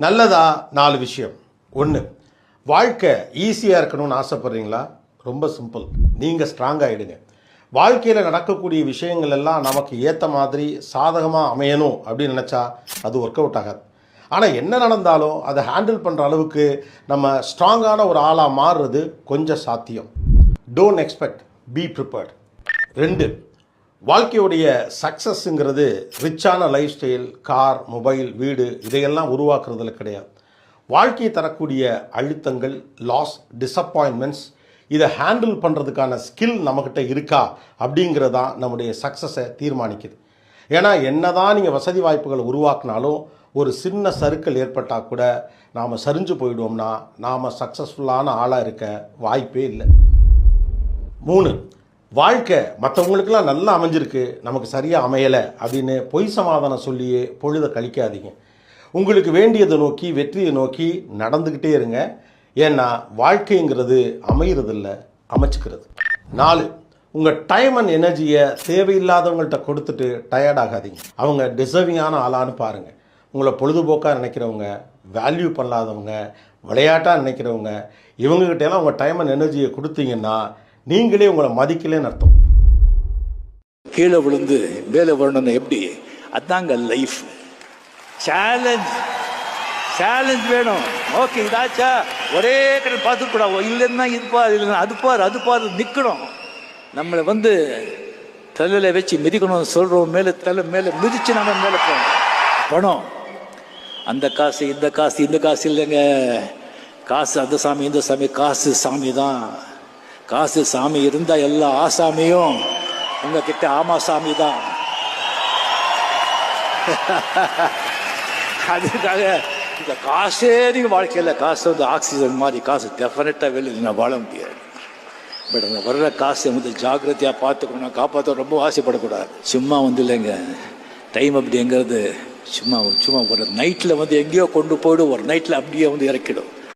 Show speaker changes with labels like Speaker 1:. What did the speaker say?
Speaker 1: நல்லதா 4 விஷயம். 1, வாழ்க்கை ஈஸியாக இருக்கணும்னு ஆசைப்படுறீங்களா? ரொம்ப சிம்பிள். நீங்கள் ஸ்ட்ராங் ஆகிடுங்க. வாழ்க்கையில் நடக்கக்கூடிய விஷயங்கள் எல்லாம் நமக்கு ஏற்ற மாதிரி சாதகமாக அமையணும் அப்படின்னு நினச்சா அது ஒர்க் அவுட் ஆகாது. ஆனால் என்ன நடந்தாலும் அதை ஹேண்டில் பண்ணுற அளவுக்கு நம்ம ஸ்ட்ராங்கான ஒரு ஆளாக மாறுறது கொஞ்சம் சாத்தியம். Don't expect, be prepared. 2, வாழ்க்கையுடைய சக்ஸஸ்ங்கிறது ரிச்சான லைஃப் ஸ்டைல், கார், மொபைல், வீடு இதையெல்லாம் உருவாக்குறதுல கிடையாது. வாழ்க்கையை தரக்கூடிய அழுத்தங்கள், லாஸ், டிசப்பாயின்மெண்ட்ஸ் இதை ஹேண்டில் பண்ணுறதுக்கான ஸ்கில் நம்மக்கிட்ட இருக்கா அப்படிங்கிறது தான் நம்முடைய சக்ஸஸை தீர்மானிக்குது. ஏன்னா என்ன தான் நீங்கள் வசதி வாய்ப்புகளை உருவாக்குனாலும் ஒரு சின்ன சறுக்கல் ஏற்பட்டால் கூட நாம் சரிஞ்சு போயிடுவோம்னா நாம் சக்ஸஸ்ஃபுல்லான ஆளாக இருக்க வாய்ப்பே இல்லை. 3, வாழ்க்கை மற்றவங்களுக்கெல்லாம் நல்லா அமைஞ்சிருக்கு, நமக்கு சரியாக அமையலை அப்படின்னு பொய் சமாதானம் சொல்லியே பொழுதை கழிக்காதீங்க. உங்களுக்கு வேண்டியதை நோக்கி, வெற்றியை நோக்கி நடந்துக்கிட்டே இருங்க. ஏன்னா வாழ்க்கைங்கிறது அமைகிறதில்ல, அமைச்சுக்கிறது. 4, உங்கள் டைம் அண்ட் எனர்ஜியை தேவையில்லாதவங்கள்ட்ட கொடுத்துட்டு டயர்டாகாதீங்க. அவங்க டிசர்விங்கான ஆளான்னு பாருங்கள். உங்களை பொழுதுபோக்காக நினைக்கிறவங்க, வேல்யூ பண்ணாதவங்க, விளையாட்டாக நினைக்கிறவங்க, இவங்ககிட்டெல்லாம் உங்கள் டைம் அண்ட் எனர்ஜியை கொடுத்தீங்கன்னா நீங்களே உங்களை மதிக்கலன்னு அர்த்தம்.
Speaker 2: கீழே விழுந்து மேலே வரணும்னு எப்படி? அதாங்க லைஃப். சேலஞ்ச் வேணும். ஓகே, இதாச்சா ஒரே கடை பார்த்துக்கூடாது. இல்லைன்னா இது பாரு, இல்லைன்னா அது பாரு நிற்கணும். நம்மளை தலையில் வச்சு மிதிக்கணும் சொல்கிறோம். தலை மேலே மிதித்து நம்ம மேலே போகணும். பணம், அந்த காசு இந்த காசு இல்லைங்க. காசு அந்த சாமி இந்த சாமி, காசு சாமி தான். காசு சாமி இருந்தால் எல்லா ஆசாமியும் உங்ககிட்ட ஆமா சாமி தான். அதுக்காக இந்த காசே நீங்கள் வாழ்க்கையில் காசு ஆக்சிஜன் மாதிரி. காசு டெஃபினட்டாக வெளியில் வாழ முடியாது. பட் அந்த வர்ற காசை ஜாக்கிரதையாக பார்த்துக்கணும், காப்பாற்ற ரொம்ப ஆசைப்படக்கூடாது. சும்மா இல்லைங்க, டைம் அப்படிங்கிறது சும்மா ஒரு நைட்டில் எங்கேயோ கொண்டு போய்டும், ஒரு நைட்டில் அப்படியே இறக்கிடும்.